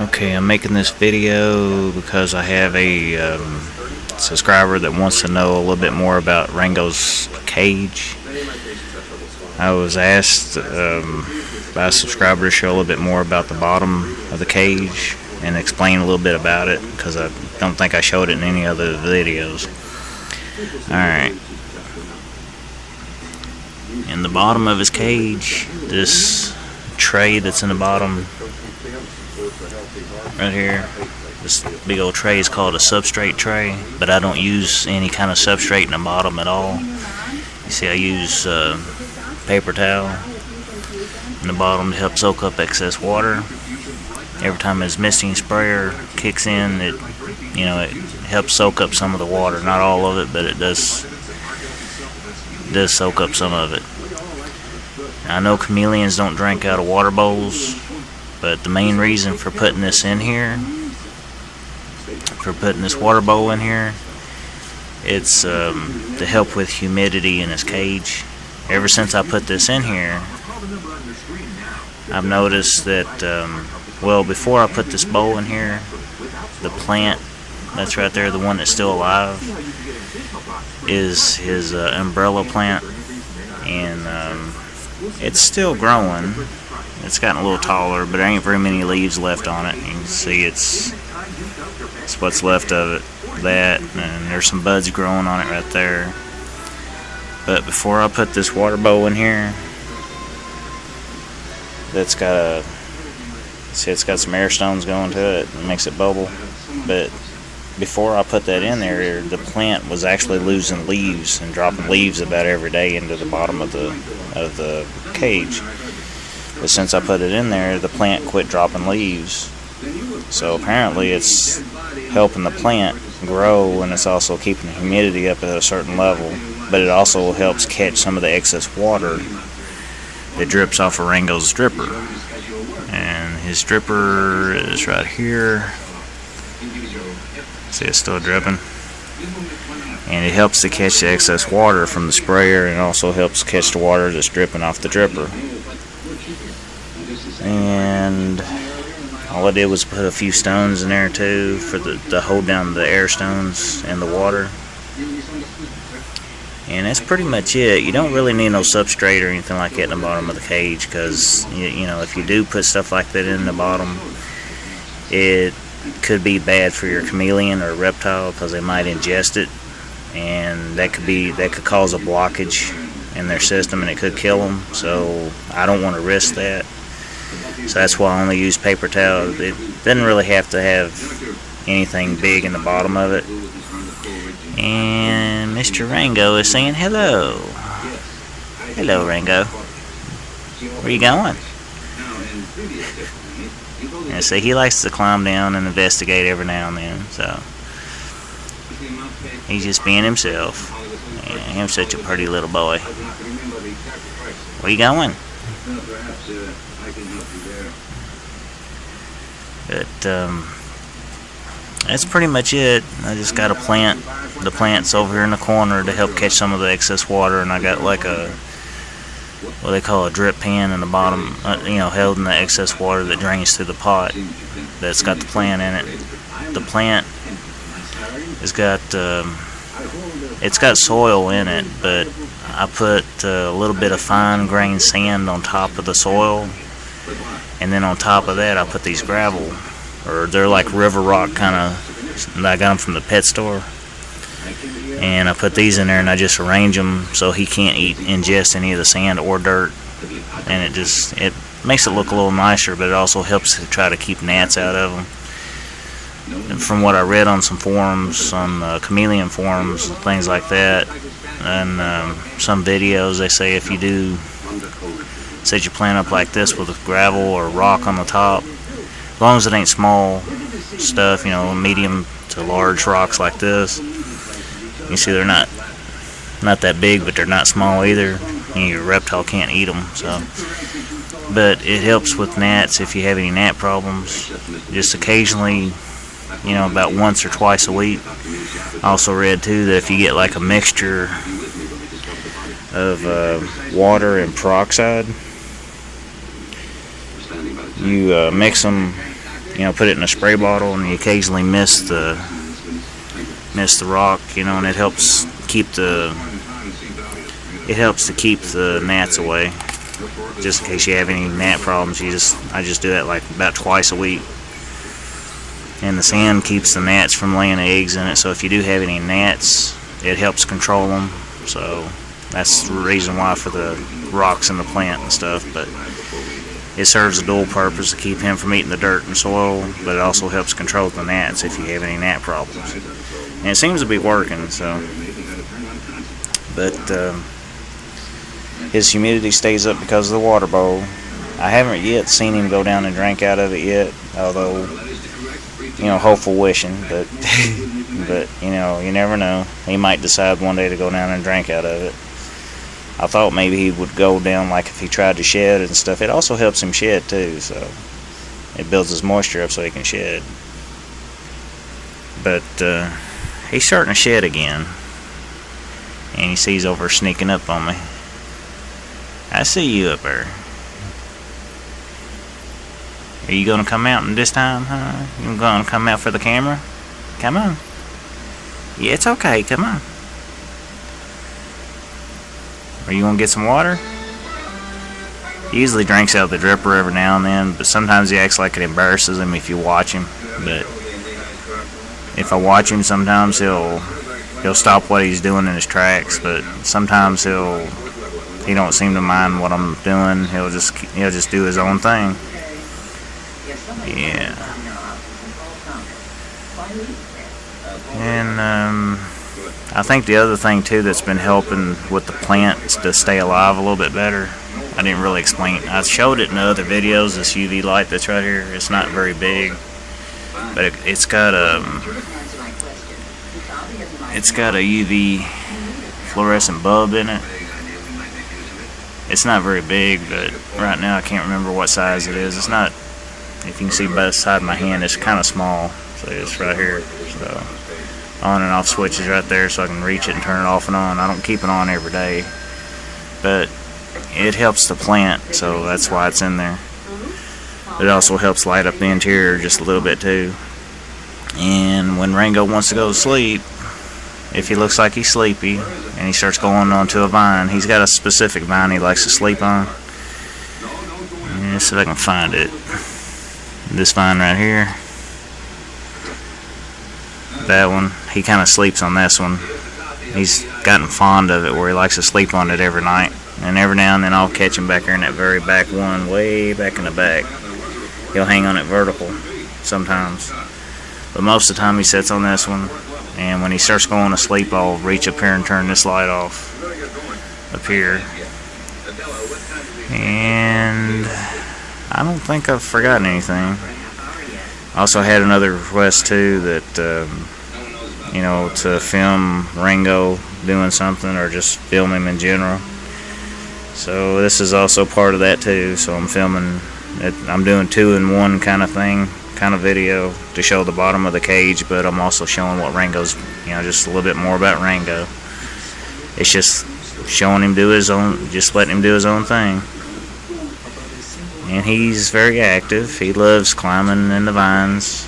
Okay, I'm making this video because I have a subscriber that wants to know a little bit more about Rango's cage. I was asked by a subscriber to show a little bit more about the bottom of the cage and explain a little bit about it, because I don't think I showed it in any other videos. Alright. In the bottom of his cage, this tray that's in the bottom right here, this big old tray is called a substrate tray, but I don't use any kind of substrate in the bottom at all. You see, I use paper towel in the bottom to help soak up excess water. Every time his misting sprayer kicks in, it helps soak up some of the water. Not all of it, but it does soak up some of it. I know chameleons don't drink out of water bowls, but the main reason for putting this in here, for putting this water bowl in here, it's to help with humidity in his cage. Ever since I put this in here, I've noticed that, well, before I put this bowl in here, the plant that's right there, the one that's still alive, is his umbrella plant, and it's still growing. It's gotten a little taller, but there ain't very many leaves left on it. You can see it's what's left of it, that, and there's some buds growing on it right there. But before I put this water bowl in here, that's got it's got some air stones going to it and makes it bubble. But before I put that in there, the plant was actually losing leaves and dropping leaves about every day into the bottom of the cage. But since I put it in there, the plant quit dropping leaves. So apparently it's helping the plant grow, and it's also keeping the humidity up at a certain level. But it also helps catch some of the excess water that drips off of Rango's dripper. And his dripper is right here. See, it's still dripping. And it helps to catch the excess water from the sprayer, and also helps catch the water that's dripping off the dripper. And all I did was put a few stones in there too for to hold down the air stones and the water. And that's pretty much it. You don't really need no substrate or anything like that in the bottom of the cage, because you know, if you do put stuff like that in the bottom, it could be bad for your chameleon or reptile, because they might ingest it, and that could cause a blockage in their system, and it could kill them. So I don't want to risk that. So that's why I only use paper towel. It doesn't really have to have anything big in the bottom of it. And Mr. Rango is saying hello. Hello, Rango. Where you going? And see, he likes to climb down and investigate every now and then. So he's just being himself. And I'm such a pretty little boy. Where you going? But that's pretty much it. I just got to plant the plants over here in the corner to help catch some of the excess water, and I got like a what they call a drip pan in the bottom, holding the excess water that drains through the pot that's got the plant in it. The plant has got it's got soil in it, but I put a little bit of fine grained sand on top of the soil, and then on top of that I put these gravel, or they're like river rock kind of. I got them from the pet store, and I put these in there, and I just arrange them so he can't ingest any of the sand or dirt, and it makes it look a little nicer, but it also helps to try to keep gnats out of them. And from what I read on some forums, on chameleon forums and things like that, and some videos, they say if you do set your plant up like this with gravel or rock on the top, as long as it ain't small stuff, medium to large rocks like this. You see, they're not that big, but they're not small either. Your reptile can't eat them. So, but it helps with gnats if you have any gnat problems. Just occasionally, about once or twice a week. I also read too that if you get like a mixture of water and peroxide, you mix them put it in a spray bottle, and you occasionally miss the rock, and it helps to keep the gnats away. Just in case you have any gnat problems, I just do that like about twice a week. And the sand keeps the gnats from laying eggs in it, so if you do have any gnats, it helps control them. So that's the reason why for the rocks in the plant and stuff. But it serves a dual purpose to keep him from eating the dirt and soil, but it also helps control the gnats if you have any gnat problems. And it seems to be working, so. But his humidity stays up because of the water bowl. I haven't yet seen him go down and drink out of it yet, although, hopeful wishing, but but you never know. He might decide one day to go down and drink out of it. I thought maybe he would go down like if he tried to shed and stuff. It also helps him shed too, so it builds his moisture up so he can shed. But he's starting to shed again, and he sees over sneaking up on me. I see you up there. Are you gonna come out this time, huh? You gonna come out for the camera? Come on. Yeah, it's okay, come on. Are you gonna get some water? He usually drinks out of the dripper every now and then, but sometimes he acts like it embarrasses him if you watch him. But if I watch him, sometimes he'll stop what he's doing in his tracks, but sometimes he don't seem to mind what I'm doing. He'll just do his own thing. Yeah. And I think the other thing too that's been helping with the plants to stay alive a little bit better, I didn't really explain. I showed it in other videos. This UV light that's right here, it's not very big, but it's got a UV fluorescent bulb in it. It's not very big, but right now I can't remember what size it is. It's not, if you can see by the side of my hand, it's kind of small. So it's right here. So on and off switches right there, so I can reach it and turn it off and on. I don't keep it on every day, but it helps the plant, so that's why it's in there. It also helps light up the interior just a little bit too. And when Rango wants to go to sleep, if he looks like he's sleepy and he starts going onto a vine, he's got a specific vine he likes to sleep on. Let's see if I can find it. This vine right here. That one. He kind of sleeps on this one. He's gotten fond of it where he likes to sleep on it every night. And every now and then I'll catch him back there in that very back one, way back in the back. He'll hang on it vertical sometimes. But most of the time he sits on this one. And when he starts going to sleep, I'll reach up here and turn this light off up here. And I don't think I've forgotten anything. I also had another request too that to film Rango doing something or just film him in general. So this is also part of that too. So I'm filming it. I'm doing 2-in-1 kind of thing, kind of video to show the bottom of the cage, but I'm also showing what Rango's, just a little bit more about Rango. It's just showing him do his own, just letting him do his own thing. And he's very active. He loves climbing in the vines.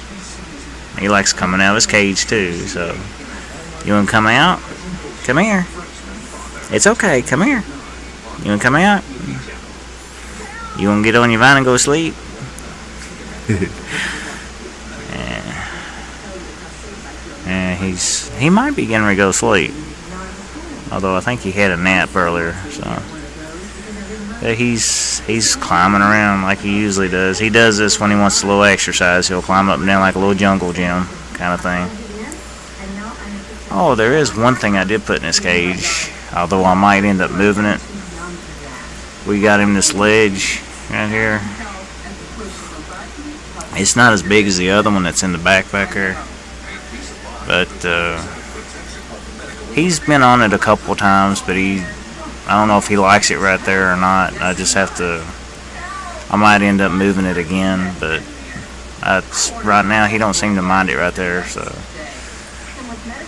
He likes coming out of his cage too. So, you want to come out? Come here. It's okay. Come here. You want to come out? You want to get on your vine and go to sleep? He might be getting ready to go to sleep. Although I think he had a nap earlier. So. He's climbing around like he usually does. He does this when he wants a little exercise. He'll climb up and down like a little jungle gym kind of thing. Oh, there is one thing I did put in his cage, although I might end up moving it. We got him this ledge right here. It's not as big as the other one that's in the back there, but he's been on it a couple times, but I don't know if he likes it right there or not. I just have to, I might end up moving it again, but right now he don't seem to mind it right there. So,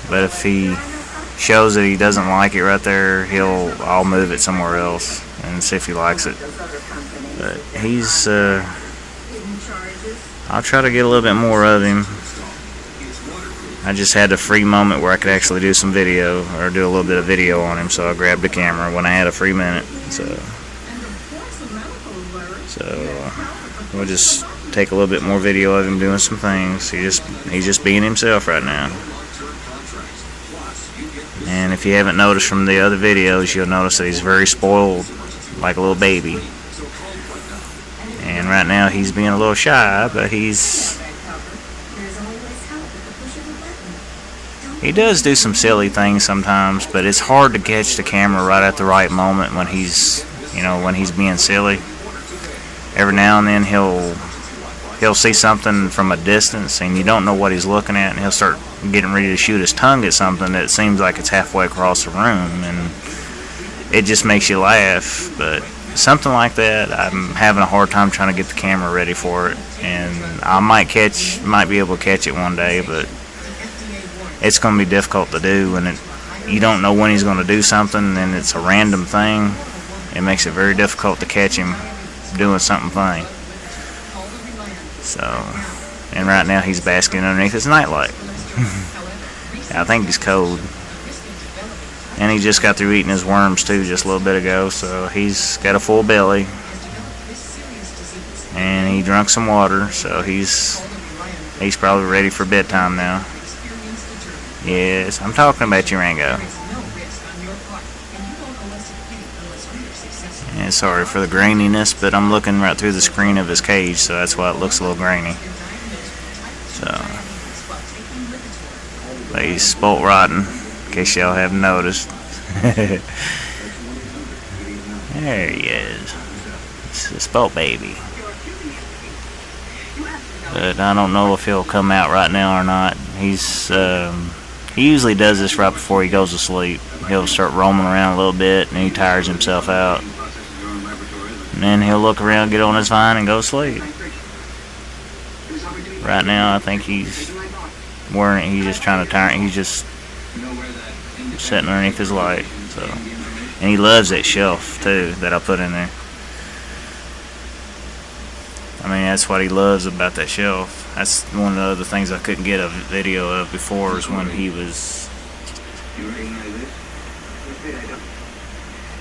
but if he shows that he doesn't like it right there, I'll move it somewhere else and see if he likes it. But I'll try to get a little bit more of him. I just had a free moment where I could actually do some video, or do a little bit of video on him, so I grabbed the camera when I had a free minute. So we'll just take a little bit more video of him doing some things. He's just being himself right now. And if you haven't noticed from the other videos, you'll notice that he's very spoiled, like a little baby. And right now he's being a little shy, but he does do some silly things sometimes, but it's hard to catch the camera right at the right moment when he's being silly. Every now and then he'll see something from a distance and you don't know what he's looking at, and he'll start getting ready to shoot his tongue at something that seems like it's halfway across the room, and it just makes you laugh. But something like that, I'm having a hard time trying to get the camera ready for it, and I might be able to catch it one day, but it's going to be difficult to do when you don't know when he's going to do something and it's a random thing. It makes it very difficult to catch him doing something funny. So, and right now he's basking underneath his nightlight. I think he's cold. And he just got through eating his worms too just a little bit ago, so he's got a full belly. And he drank some water, so he's probably ready for bedtime now. Yes, I'm talking about you, Rango. And sorry for the graininess, but I'm looking right through the screen of his cage, so that's why it looks a little grainy. So, but he's spoilt rotten, in case y'all haven't noticed. There he is. It's a spoilt baby. But I don't know if he'll come out right now or not. He usually does this right before he goes to sleep. He'll start roaming around a little bit, and he tires himself out. And then he'll look around, get on his vine, and go to sleep. Right now, I think he's just trying to tire. He's just sitting underneath his light. So, and he loves that shelf too that I put in there. I mean, that's what he loves about that shelf. That's one of the other things I couldn't get a video of before, is when he was. You recognize this?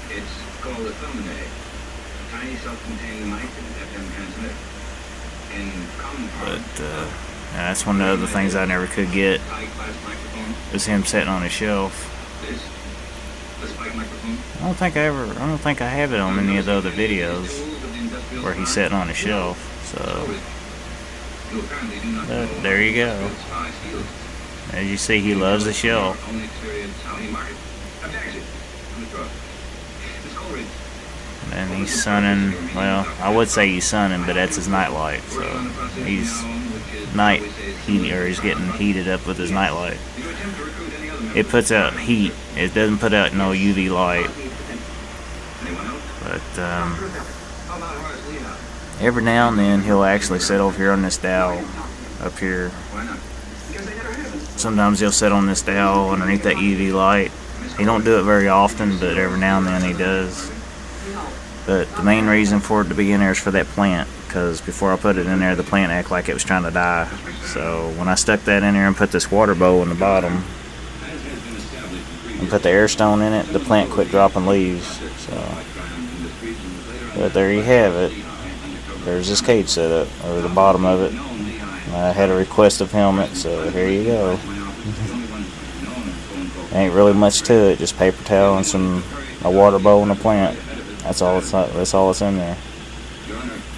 It's called a thumbnail. A tiny self-contained mic and FM transmitter. In common parlance, But that's one of the other things I never could get. Was him sitting on a shelf. the spike microphone. I don't think I have it on any of the other videos where he's sitting on a shelf. So, but there you go. As you see, he loves the shelf. And he's sunning, well, I would say he's sunning, but that's his nightlight. So he's he's getting heated up with his nightlight. It puts out heat. It doesn't put out no UV light. But every now and then he'll actually sit over here on this dowel up here. Sometimes he'll sit on this dowel underneath that UV light. He don't do it very often, but every now and then he does. But the main reason for it to be in there is for that plant, because before I put it in there, the plant acted like it was trying to die. So when I stuck that in there and put this water bowl in the bottom and put the air stone in it, the plant quit dropping leaves. So, but there you have it. There's this cage set up, or the bottom of it. I had a requestive helmet, so here you go. Ain't really much to it, just paper towel and a water bowl and a plant. That's all it's in there.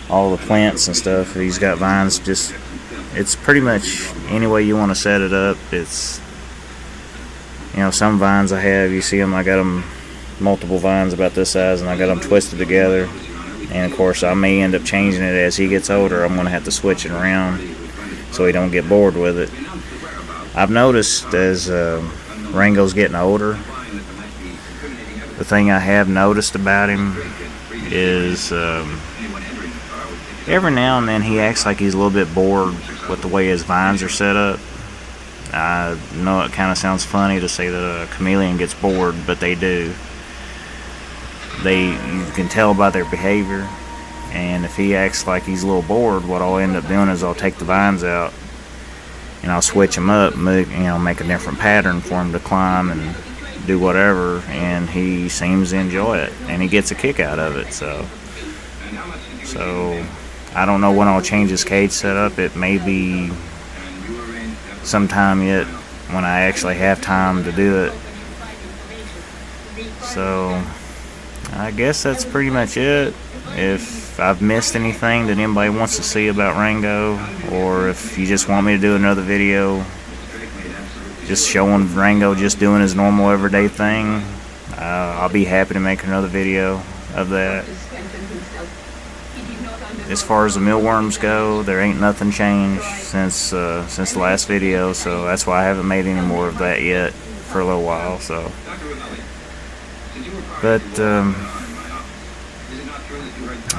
All the plants and stuff. He's got vines. It's pretty much any way you want to set it up. It's, some vines I have, you see them. I got them multiple vines about this size, and I got them twisted together. And of course, I may end up changing it as he gets older. I'm gonna have to switch it around so he don't get bored with it. I've noticed as Rango's getting older, the thing I have noticed about him is every now and then he acts like he's a little bit bored with the way his vines are set up. I know it kind of sounds funny to say that a chameleon gets bored, but they do. You can tell by their behavior. And if he acts like he's a little bored, what I'll end up doing is I'll take the vines out and I'll switch them up, make a different pattern for him to climb and do whatever, and he seems to enjoy it and he gets a kick out of it. So I don't know when I'll change his cage setup. It may be sometime yet when I actually have time to do it. So I guess that's pretty much it. If I've missed anything that anybody wants to see about Rango, or if you just want me to do another video just showing Rango just doing his normal everyday thing, I'll be happy to make another video of that. As far as the mealworms go, there ain't nothing changed since the last video, so that's why I haven't made any more of that yet for a little while. So, but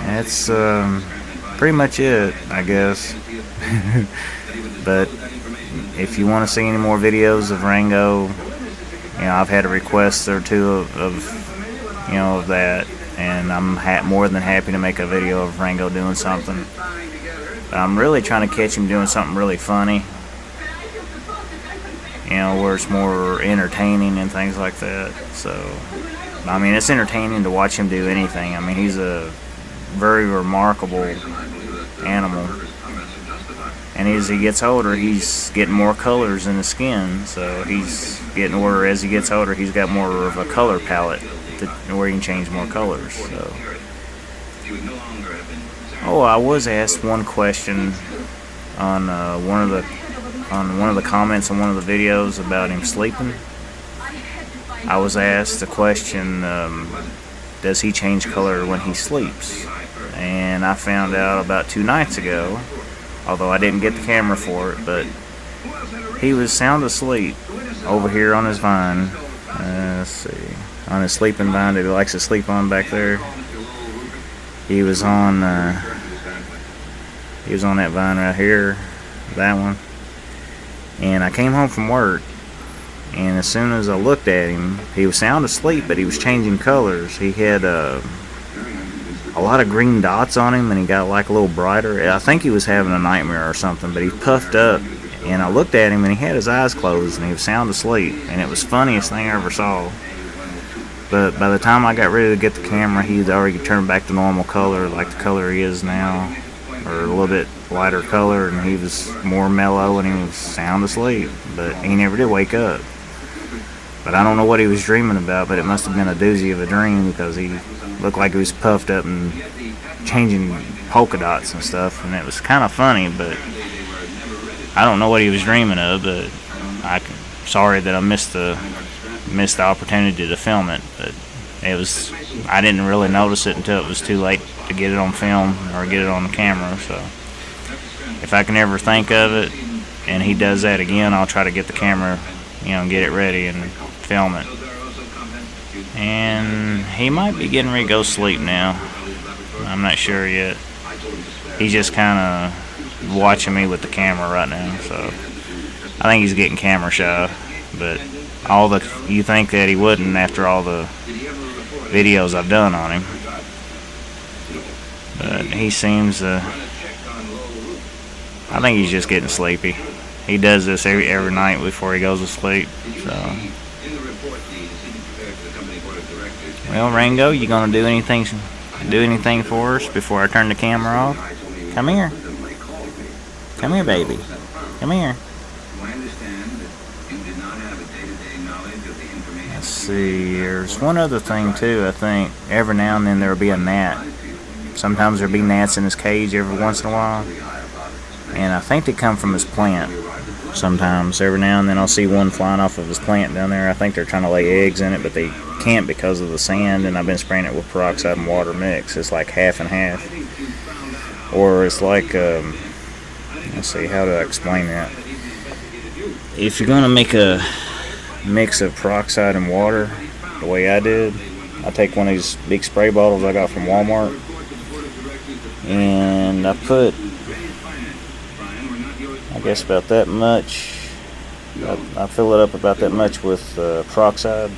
that's pretty much it, I guess. But if you want to see any more videos of Rango, I've had a request or two of that, and I'm more than happy to make a video of Rango doing something. But I'm really trying to catch him doing something really funny, where it's more entertaining and things like that. So, I mean, it's entertaining to watch him do anything. I mean, he's a very remarkable animal. And as he gets older, he's getting more colors in his skin. So he's getting older. As he gets older, he's got more of a color palette where he can change more colors. So. Oh, I was asked one question on one of the comments on one of the videos about him sleeping. I was asked the question, does he change color when he sleeps? And I found out about 2 nights ago, although I didn't get the camera for it, but he was sound asleep over here on his vine. Let's see, on his sleeping vine that he likes to sleep on back there. He was on that vine right here, that one. And I came home from work, and as soon as I looked at him, he was sound asleep, but he was changing colors. He had a lot of green dots on him, and he got like a little brighter. I think he was having a nightmare or something, but he puffed up, and I looked at him, and he had his eyes closed, and he was sound asleep, and it was the funniest thing I ever saw. But by the time I got ready to get the camera, he had already turned back to normal color, like the color he is now, or a little bit lighter color, and he was more mellow, and he was sound asleep, but he never did wake up. But I don't know what he was dreaming about, but it must have been a doozy of a dream, because he looked like he was puffed up and changing polka dots and stuff, and it was kind of funny, but I don't know what he was dreaming of. But sorry that I missed the opportunity to film it, but I didn't really notice it until it was too late to get it on film or get it on the camera. So if I can ever think of it and he does that again, I'll try to get the camera, get it ready and film it. And he might be getting ready to go sleep now. I'm not sure yet. He's just kind of watching me with the camera right now, so I think he's getting camera shy. But you think that he wouldn't after all the videos I've done on him. But he seems I think he's just getting sleepy. He does this every night before he goes to sleep. So, well, Rango, you gonna do anything for us before I turn the camera off? Come here. Come here, baby. Come here. Let's see. There's one other thing too. I think every now and then there'll be a gnat. Sometimes there'll be gnats in his cage every once in a while, and I think they come from his plant. Sometimes, every now and then, I'll see one flying off of his plant down there. I think they're trying to lay eggs in it, but they can't because of the sand, and I've been spraying it with peroxide and water mix. It's like half and half. Or it's like, let's see, how do I explain that? If you're going to make a mix of peroxide and water, the way I did, I take one of these big spray bottles I got from Walmart, and I put, I guess about that much. I fill it up about that much with peroxide,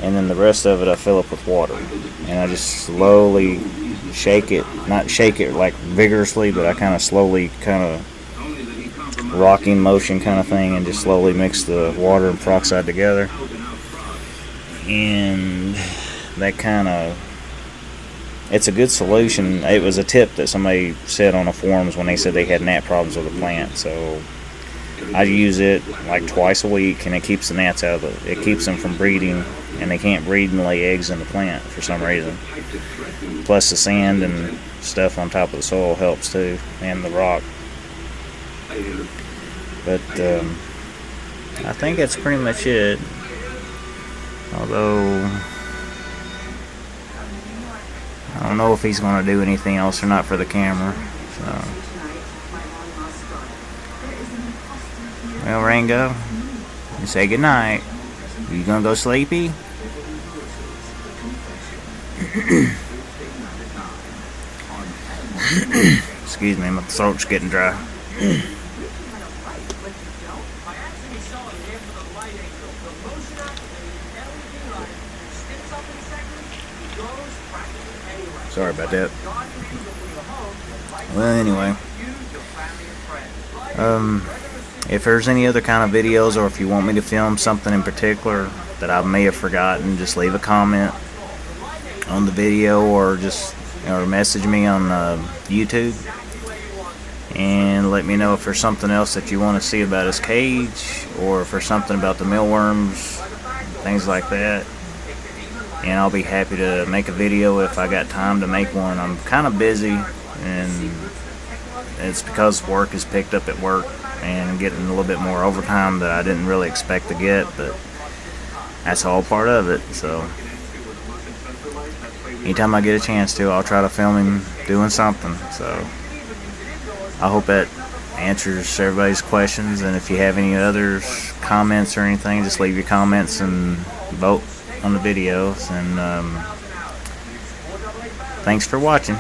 and then the rest of it I fill up with water. And I just slowly shake it, not shake it like vigorously, but I kind of slowly, kind of rocking motion kind of thing, and just slowly mix the water and peroxide together. And that kind of, it's a good solution. It was a tip that somebody said on the forums when they said they had gnat problems with the plant. So I use it like twice a week, and it keeps the gnats out of it. It keeps them from breeding, and they can't breed and lay eggs in the plant for some reason. Plus the sand and stuff on top of the soil helps too, and the rock. But I think that's pretty much it. Although I don't know if he's going to do anything else or not for the camera. So, well, Rango, you say goodnight. You gonna go sleepy? Excuse me, my throat's getting dry. Sorry about that. Well, anyway, if there's any other kind of videos, or if you want me to film something in particular that I may have forgotten, just leave a comment on the video, or just message me on YouTube, and let me know if there's something else that you want to see about his cage, or if there's something about the mealworms, things like that. And I'll be happy to make a video if I got time to make one. I'm kind of busy, and it's because work is picked up at work, and I'm getting a little bit more overtime that I didn't really expect to get, but that's all part of it. So anytime I get a chance to, I'll try to film him doing something. So I hope that answers everybody's questions, and if you have any other comments or anything, just leave your comments and vote on the videos. And thanks for watching.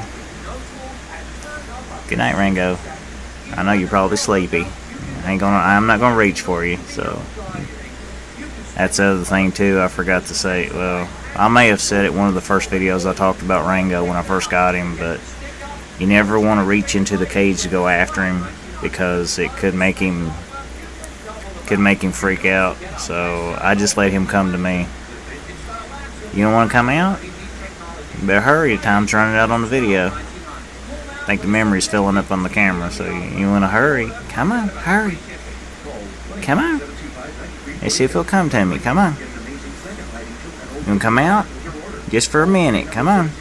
Good night, Rango. I know you're probably sleepy. I'm not gonna reach for you. So that's the other thing too, I forgot to say. Well, I may have said it one of the first videos I talked about Rango when I first got him, but you never want to reach into the cage to go after him, because it could make him freak out. So I just let him come to me. You don't want to come out? You better hurry, time's running out on the video. I think the memory's filling up on the camera, so you want to hurry. Come on, hurry. Come on. Let's see if he'll come to me. Come on. You want to come out? Just for a minute. Come on.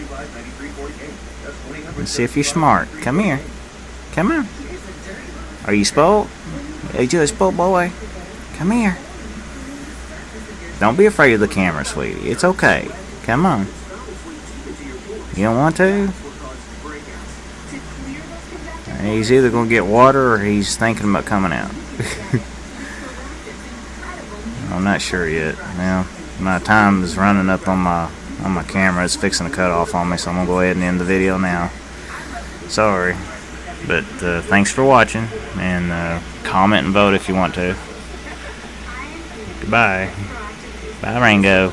Let's see if you're smart. Come here. Come on. Are you spoiled? Are you a spoiled boy? Come here. Don't be afraid of the camera, sweetie. It's okay. Come on. You don't want to? He's either going to get water, or he's thinking about coming out. I'm not sure yet. Now, my time is running up on my camera. It's fixing to cut off on me, so I'm going to go ahead and end the video now. Sorry. But thanks for watching, and comment and vote if you want to. Goodbye. Bye, Rango.